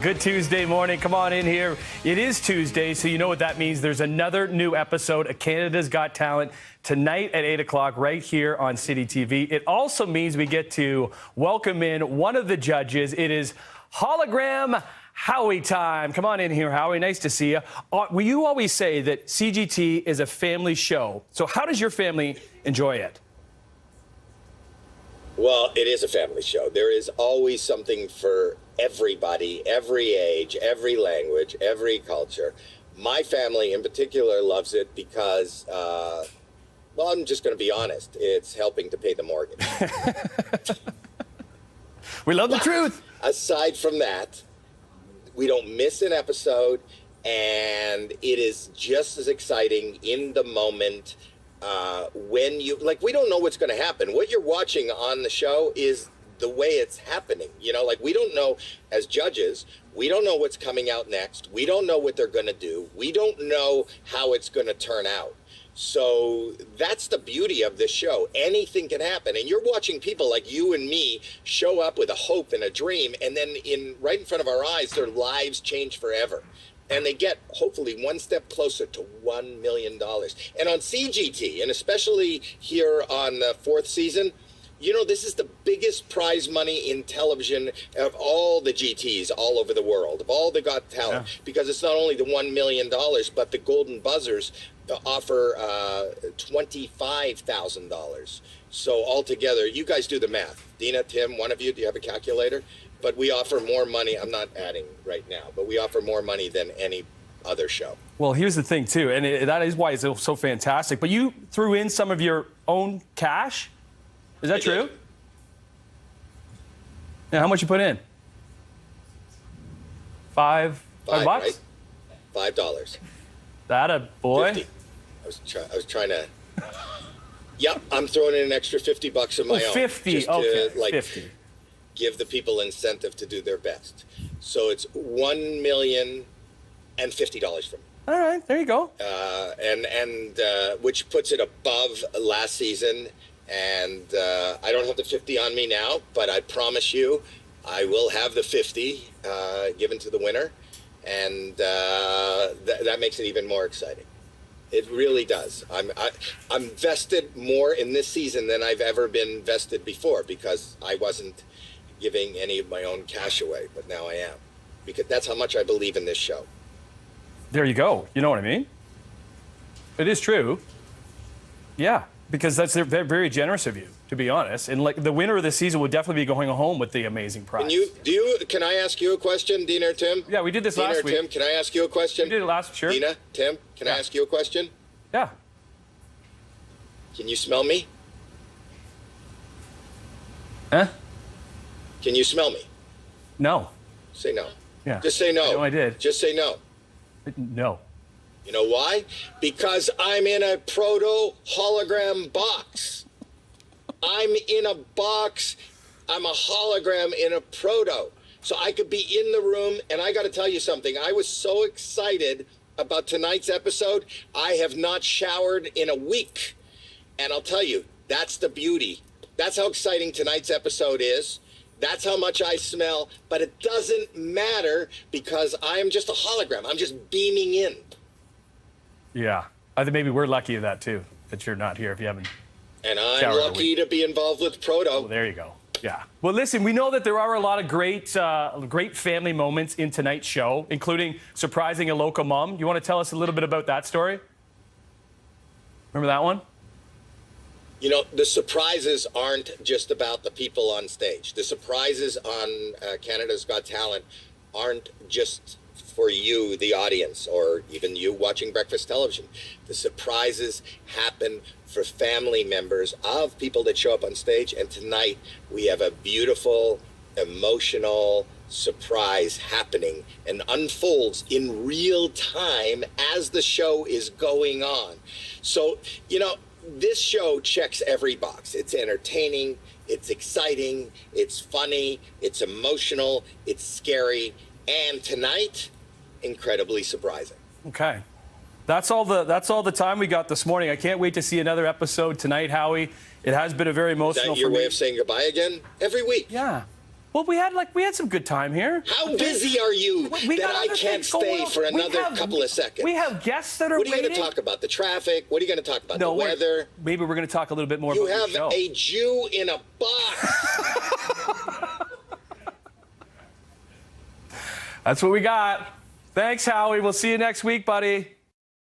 Good Tuesday morning. Come on in here. It is Tuesday, so you know what that means. There's another new episode of Canada's Got Talent tonight at 8 o'clock right here on City TV. It also means we get to welcome in one of the judges. It is Hologram Howie time. Come on in here, Howie. Nice to see you. You always say that CGT is a family show. So how does your family enjoy it? Well, it is a family show. There is always something for everybody, every age, every language, every culture. My family in particular loves it because, well, I'm just going to be honest. It's helping to pay the mortgage. We love the truth. Aside from that, we don't miss an episode, and it is just as exciting in the moment. When you, like, we don't know what's going to happen. What you're watching on the show is the way it's happening. You know, like, we don't know, as judges, we don't know what's coming out next. We don't know what they're going to do. We don't know how it's going to turn out. So that's the beauty of this show. Anything can happen. And you're watching people like you and me show up with a hope and a dream, and then right in front of our eyes, their lives change forever. And they get, hopefully, one step closer to $1 million. And on CGT, and especially here on the fourth season, you know, this is the biggest prize money in television of all the GTs all over the world, of all the Got Talent, because it's not only the $1 million, but the Golden Buzzers offer $25,000. So altogether, you guys do the math. Dina, Tim, one of you, do you have a calculator? But we offer more money. I'm not adding right now, but we offer more money than any other show. Well, here's the thing, too, and that is why it's so fantastic. But you threw in some of your own cash? Is that true? Yeah, how much you put in? $5 bucks? Right? $5. That a boy? 50. I was trying to. Yep, I'm throwing in an extra $50 of my own. 50. Just Okay. to, like, 50. Give the people incentive to do their best. So it's $1,050,050 from me. All right, there you go. And which puts it above last season. And I don't have the 50 on me now, but I promise you, I will have the 50 given to the winner, and that makes it even more exciting. It really does. I'm vested more in this season than I've ever been vested before, because I wasn't giving any of my own cash away, but now I am, because that's how much I believe in this show. There you go. You know what I mean? It is true. Yeah, because that's very generous of you, to be honest. And, like, the winner of the season would definitely be going home with the amazing prize. Can I ask you a question, Dina or Tim? Yeah, we did this last week. Dina or Tim, can I ask you a question? We did it last, sure. Dina, Tim, can I ask you a question? Yeah. Can you smell me? Huh? Can you smell me? No. Say no. Yeah. Just say no. No, I did. Just say no. No. You know why? Because I'm in a Proto hologram box. I'm in a box. I'm a hologram in a Proto. So I could be in the room, and I got to tell you something. I was so excited about tonight's episode. I have not showered in a week. And I'll tell you, that's the beauty. That's how exciting tonight's episode is. That's how much I smell. But it doesn't matter, because I am just a hologram. I'm just beaming in. Yeah. I think maybe we're lucky of that, too, that you're not here if you haven't. And I'm lucky to be involved with Proto. Oh, there you go. Yeah. Well, listen, we know that there are a lot of great family moments in tonight's show, including surprising a local mom. You want to tell us a little bit about that story? Remember that one? You know, the surprises aren't just about the people on stage. The surprises on Canada's Got Talent aren't just for you, the audience, or even you watching breakfast television. The surprises happen for family members of people that show up on stage. And tonight we have a beautiful, emotional surprise happening and unfolds in real time as the show is going on. So, you know, this show checks every box. It's entertaining, it's exciting, it's funny, it's emotional, it's scary, and tonight, incredibly surprising. Okay. That's all the time we got this morning. I can't wait to see another episode tonight, Howie. It has been a very emotional Is that your for me. way of saying goodbye again? Every week. Yeah. Well, we had some good time here. How busy are you that I can't stay for another couple of seconds? We have guests that are waiting. What are you going to talk about? The traffic? What are you going to talk about? The weather? Maybe we're going to talk a little bit more about the show. You have a Jew in a box. That's what we got. Thanks, Howie. We'll see you next week, buddy.